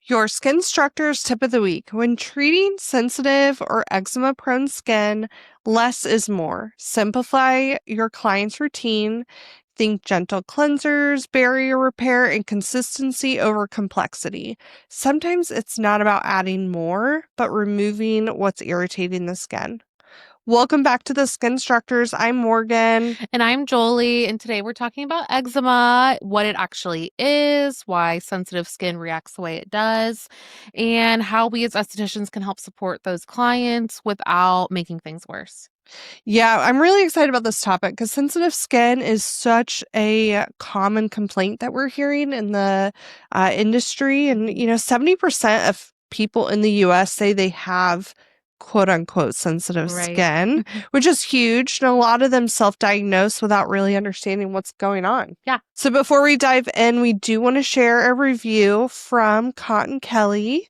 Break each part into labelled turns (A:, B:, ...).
A: Your Skinstructors tip of the week. When treating sensitive or eczema prone skin, less is more. Simplify your client's routine. Think gentle cleansers, barrier repair, and consistency over complexity. Sometimes it's not about adding more, but removing what's irritating the skin. Welcome back to the Skinstructors. I'm Morgan.
B: And I'm Jolie, and today we're talking about eczema, what it actually is, why sensitive skin reacts the way it does, and how we as estheticians can help support those clients without making things worse.
A: Yeah, I'm really excited about this topic because sensitive skin is such a common complaint that we're hearing in the industry. And, 70% of people in the US say they have quote unquote sensitive
B: Right.
A: skin, which is huge. And a lot of them self diagnose without really understanding what's going on.
B: Yeah.
A: So before we dive in, we do want to share a review from Cotton Kelly.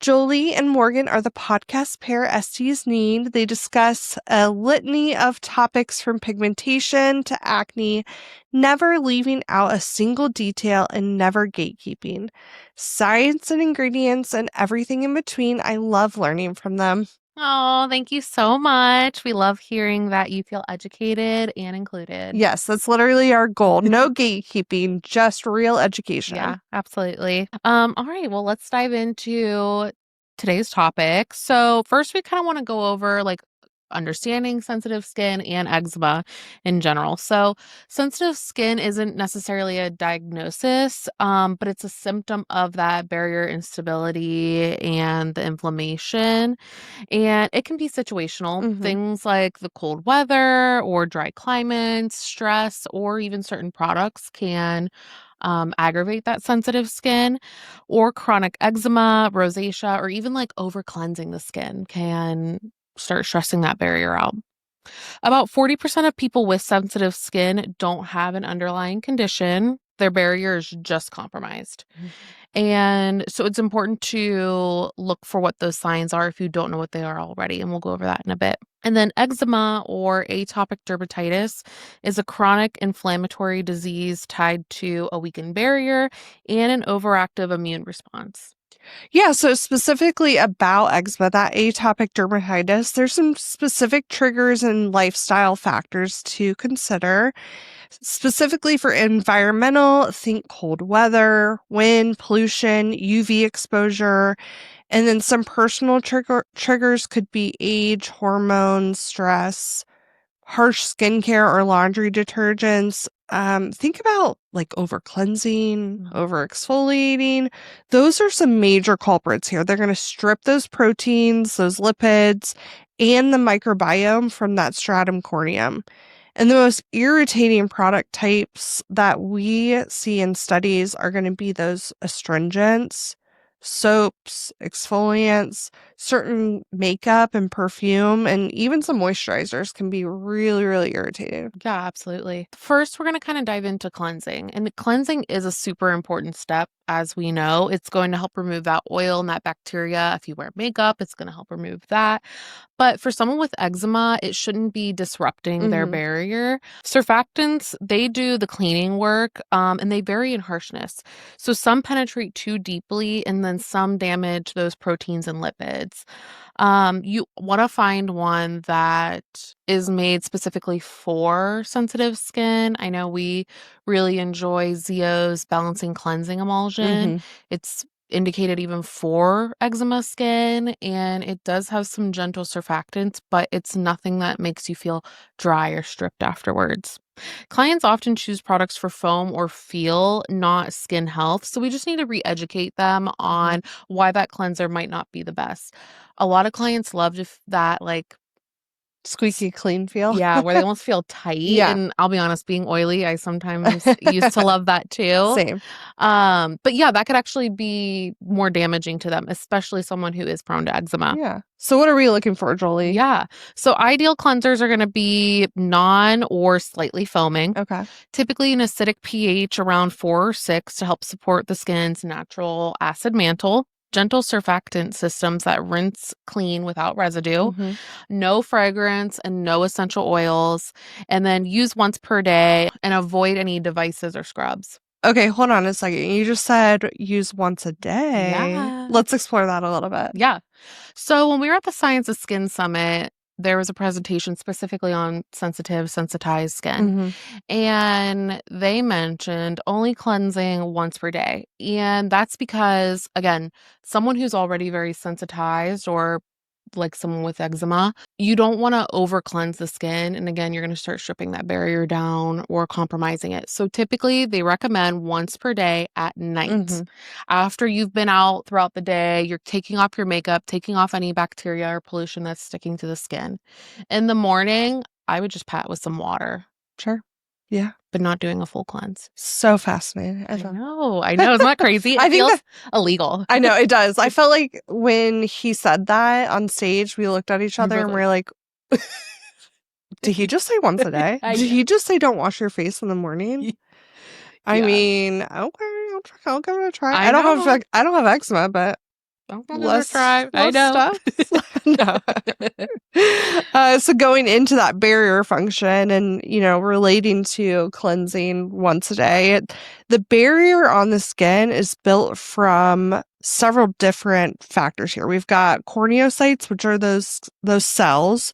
A: Jolie and Morgan are the podcast pair STs need. They discuss a litany of topics from pigmentation to acne, never leaving out a single detail and never gatekeeping. Science and ingredients and everything in between. I love learning from them.
B: Oh, thank you so much. We love hearing that you feel educated and included.
A: Yes, that's literally our goal. No gatekeeping, just real education.
B: Yeah, absolutely. All right, well, let's dive into today's topic. So first we kind of want to go over understanding sensitive skin and eczema in general. So sensitive skin isn't necessarily a diagnosis, but it's a symptom of that barrier instability and the inflammation. And it can be situational. Things like the cold weather or dry climates, stress, or even certain products can aggravate that sensitive skin, or chronic eczema, rosacea, or even over cleansing the skin can start stressing that barrier out. About 40% of people with sensitive skin don't have an underlying condition. Their barrier is just compromised. And so it's important to look for what those signs are if you don't know what they are already. And we'll go over that in a bit. And then eczema or atopic dermatitis is a chronic inflammatory disease tied to a weakened barrier and an overactive immune response.
A: Yeah, so specifically about eczema, that atopic dermatitis, there's some specific triggers and lifestyle factors to consider. Specifically for environmental, think cold weather, wind, pollution, UV exposure, and then some personal triggers could be age, hormones, stress, harsh skincare or laundry detergents. Think about over cleansing, over exfoliating. Those are some major culprits here. They're going to strip those proteins, those lipids, and the microbiome from that stratum corneum. And the most irritating product types that we see in studies are going to be those astringents, soaps, exfoliants, certain makeup and perfume, and even some moisturizers can be really, really irritating.
B: Yeah, absolutely. First, we're going to kind of dive into cleansing. And cleansing is a super important step, as we know. It's going to help remove that oil and that bacteria. If you wear makeup, it's going to help remove that. But for someone with eczema, it shouldn't be disrupting their barrier. Surfactants, they do the cleaning work, and they vary in harshness. So some penetrate too deeply, and then some damage those proteins and lipids. You want to find one that is made specifically for sensitive skin. I know we really enjoy Zio's Balancing Cleansing Emulsion. It's indicated even for eczema skin, and it does have some gentle surfactants, but it's nothing that makes you feel dry or stripped afterwards. Clients often choose products for foam or feel, not skin health. So we just need to re-educate them on why that cleanser might not be the best. A lot of clients love that
A: Squeaky clean feel.
B: yeah, where they almost feel tight.
A: Yeah.
B: And I'll be honest, being oily, I sometimes used to love that too.
A: Same.
B: But yeah, that could actually be more damaging to them, especially someone who is prone to eczema.
A: Yeah. So what are we looking for, Jolie?
B: Yeah. So ideal cleansers are going to be non or slightly foaming.
A: Okay.
B: Typically an acidic pH around 4 or 6 to help support the skin's natural acid mantle. Gentle surfactant systems that rinse clean without residue, no fragrance and no essential oils, and then use once per day and avoid any devices or scrubs.
A: Okay, hold on a second. You just said use once a day.
B: Yeah.
A: Let's explore that a little bit.
B: Yeah. So when we were at the Science of Skin Summit, there was a presentation specifically on sensitive, sensitized skin.
A: Mhm.
B: And they mentioned only cleansing once per day. And that's because, again, someone who's already very sensitized or like someone with eczema, you don't want to over cleanse the skin. And again, you're going to start stripping that barrier down or compromising it. So typically, they recommend once per day at night.
A: Mhm.
B: After you've been out throughout the day, you're taking off your makeup, taking off any bacteria or pollution that's sticking to the skin. In the morning, I would just pat with some water,
A: Sure. Yeah.
B: but not doing a full cleanse.
A: So fascinating.
B: I know, I know. Isn't that crazy? It
A: I think
B: feels
A: that
B: illegal.
A: I know it does. I felt like when he said that on stage, we looked at each
B: We
A: other
B: both
A: and
B: like,
A: we're like, did he just say once a day?
B: I
A: Did
B: know.
A: he just say don't wash your face in the morning? I
B: Yeah,
A: mean, okay, I'll give it a try.
B: I know.
A: I don't have eczema, but
B: I'll give it a try. I
A: less
B: know.
A: steps. No. So going into that barrier function and, relating to cleansing once a day, the barrier on the skin is built from several different factors here. We've got corneocytes, which are those cells,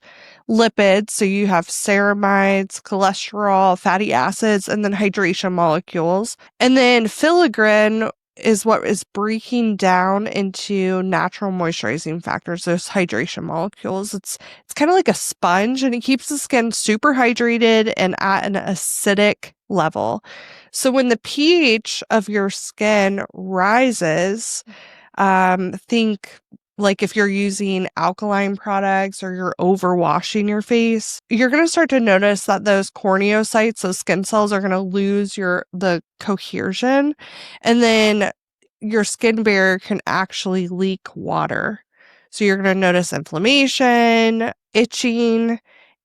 A: lipids, so you have ceramides, cholesterol, fatty acids, and then hydration molecules. And then filaggrin is what is breaking down into natural moisturizing factors, those hydration molecules. It's kind of like a sponge and it keeps the skin super hydrated and at an acidic level. So when the pH of your skin rises, think like if you're using alkaline products or you're overwashing your face, you're going to start to notice that those corneocytes, those skin cells are going to lose the cohesion. And then your skin barrier can actually leak water. So you're going to notice inflammation, itching,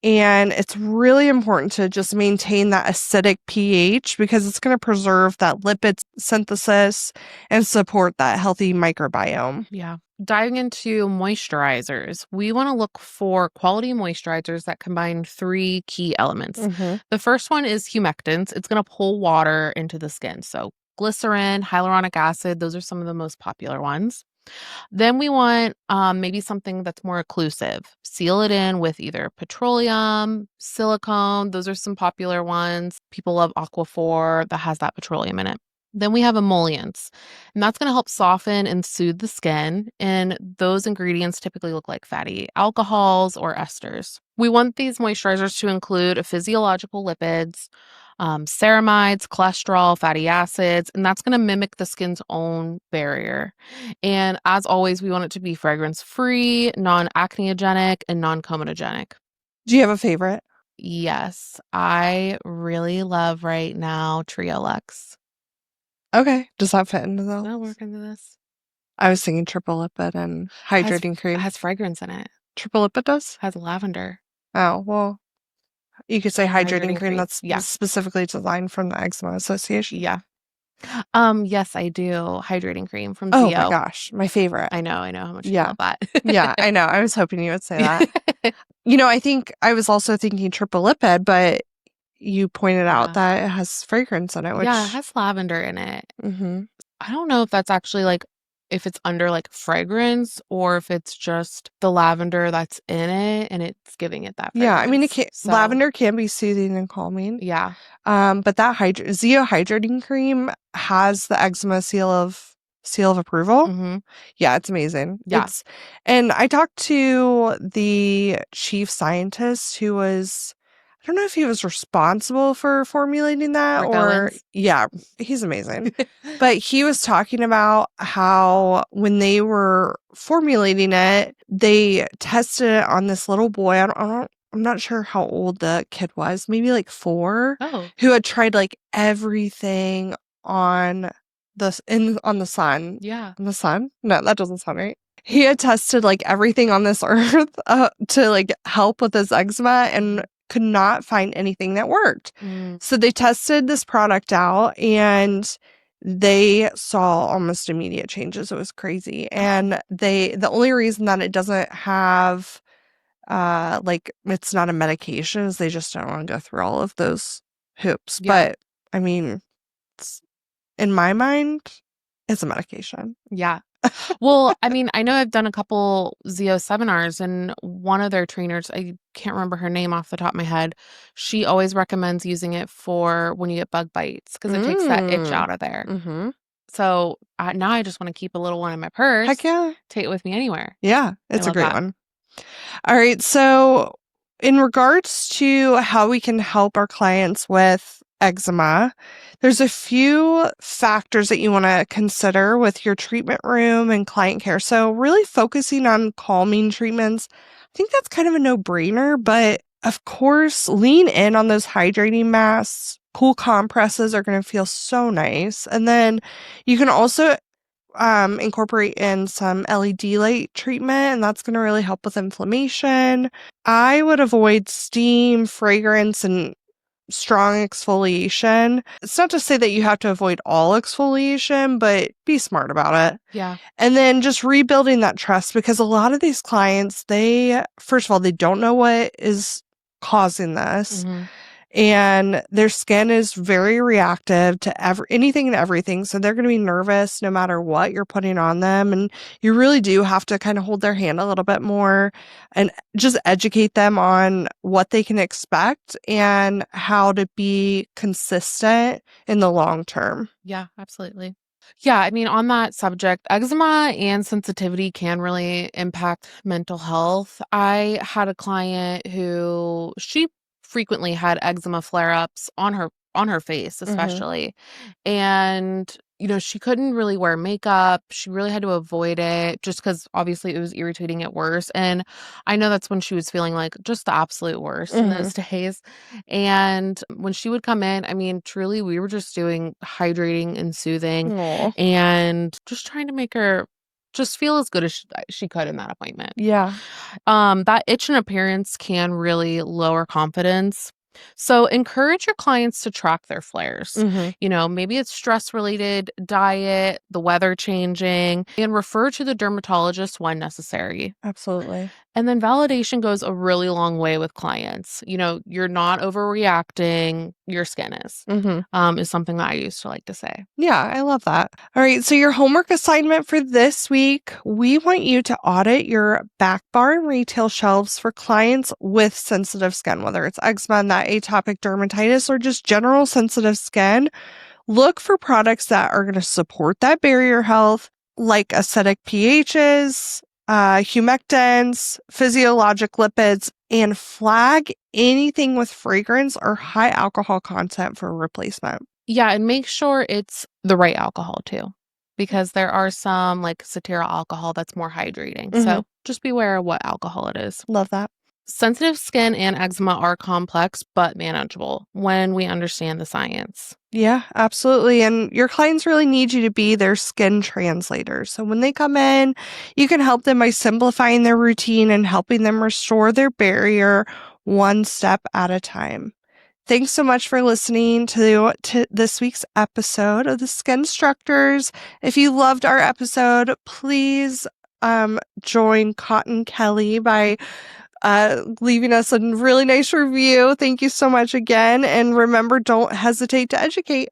A: and it's really important to just maintain that acidic pH because it's going to preserve that lipid synthesis and support that healthy microbiome.
B: Yeah. Diving into moisturizers, we want to look for quality moisturizers that combine three key elements.
A: Mm-hmm.
B: The first one is humectants. It's going to pull water into the skin. So, glycerin, hyaluronic acid, those are some of the most popular ones. Then we want maybe something that's more occlusive. Seal it in with either petroleum, silicone. Those are some popular ones. People love Aquaphor that has that petroleum in it. Then we have emollients, and that's going to help soften and soothe the skin. And those ingredients typically look like fatty alcohols or esters. We want these moisturizers to include physiological lipids, ceramides, cholesterol, fatty acids, and that's going to mimic the skin's own barrier. And as always, we want it to be fragrance free, non acneogenic, and non comedogenic.
A: Do you have a favorite?
B: Yes, I really love right now Trio Luxe.
A: Okay. Does that fit into
B: I'll
A: those?
B: work into this.
A: I was thinking triple lipid and hydrating cream.
B: Has fragrance in it.
A: Triple lipid does?
B: Has lavender.
A: Oh, well, you could say
B: And
A: hydrating cream that's
B: Yeah.
A: specifically designed from the Eczema Association.
B: Yeah. Yes, I do. Hydrating cream from
A: Oh my
B: Zio.
A: gosh, my favorite.
B: I know how much you
A: Yeah.
B: love that.
A: Yeah, I know. I was hoping you would say that. I think I was also thinking triple lipid, but you pointed out
B: Yeah.
A: that it has fragrance in it, which
B: Yeah, it has lavender in it.
A: Mhm.
B: I don't know if that's actually like if it's under like fragrance or if it's just the lavender that's in it and it's giving it that
A: Yeah, I mean,
B: fragrance. So,
A: lavender can be soothing and calming.
B: yeah.
A: But that Zeo hydrating cream has the eczema seal of approval.
B: Mm-hmm.
A: Yeah, it's amazing.
B: Yeah.
A: And I talked to the chief scientist who was, I don't know if he was responsible for formulating that
B: Rick
A: or,
B: Owens.
A: yeah, he's amazing. But he was talking about how when they were formulating it, they tested it on this little boy. I'm not sure how old the kid was, maybe like 4,
B: Oh,
A: who had tried like everything on on the sun.
B: yeah.
A: On the sun? No, that doesn't sound right. He had tested like everything on this earth to like help with his eczema and could not find anything that worked.
B: Mm.
A: So they tested this product out and they saw almost immediate changes. It was crazy. And the only reason that it doesn't have like it's not a medication is they just don't want to go through all of those hoops.
B: Yeah.
A: But I mean, in my mind, it's a medication.
B: Yeah. Well, I mean, I know I've done a couple Zeo seminars, and one of their trainers, I can't remember her name off the top of my head, she always recommends using it for when you get bug bites because it takes that itch out of there.
A: Mm-hmm.
B: So now I just want to keep a little one in my purse,
A: Heck yeah.
B: take it with me anywhere.
A: Yeah,
B: I
A: it's a
B: love
A: great
B: that.
A: one. All right. So, in regards to how we can help our clients with eczema, there's a few factors that you want to consider with your treatment room and client care. So, really focusing on calming treatments, I think that's kind of a no brainer, but of course, lean in on those hydrating masks. Cool compresses are going to feel so nice. And then you can also incorporate in some LED light treatment, and that's going to really help with inflammation. I would avoid steam, fragrance, and strong exfoliation. It's not to say that you have to avoid all exfoliation, but be smart about it.
B: Yeah.
A: And then just rebuilding that trust, because a lot of these clients, first of all, they don't know what is causing this.
B: Mm-hmm.
A: And their skin is very reactive to anything and everything. So they're going to be nervous no matter what you're putting on them. And you really do have to kind of hold their hand a little bit more and just educate them on what they can expect and how to be consistent in the long term.
B: Yeah, absolutely. Yeah, I mean, on that subject, eczema and sensitivity can really impact mental health. I had a client who she frequently had eczema flare-ups on her face, especially. And she couldn't really wear makeup. She really had to avoid it just because obviously it was irritating it worse. And I know that's when she was feeling like just the absolute worst in those days. And when she would come in, I mean, truly, we were just doing hydrating and soothing
A: Aw.
B: and just trying to make her just feel as good as she could in that appointment.
A: Yeah.
B: That itch and appearance can really lower confidence. So encourage your clients to track their flares. Maybe it's stress related, diet, the weather changing, and refer to the dermatologist when necessary.
A: Absolutely.
B: And then validation goes a really long way with clients. You're not overreacting, your skin is something that I used to like to say.
A: Yeah, I love that. All right, so your homework assignment for this week, we want you to audit your back bar and retail shelves for clients with sensitive skin, whether it's eczema and that atopic dermatitis or just general sensitive skin. Look for products that are going to support that barrier health, like acidic pHs, humectants, physiologic lipids, and flag anything with fragrance or high alcohol content for replacement.
B: Yeah, and make sure it's the right alcohol too, because there are some like cetyl alcohol that's more hydrating. So just beware of what alcohol it is.
A: Love that.
B: Sensitive skin and eczema are complex but manageable when we understand the science.
A: Yeah, absolutely. And your clients really need you to be their skin translator. So when they come in, you can help them by simplifying their routine and helping them restore their barrier one step at a time. Thanks so much for listening to this week's episode of the Skinstructors. If you loved our episode, please join Cotton Kelly by leaving us a really nice review. Thank you so much again. And remember, don't hesitate to educate.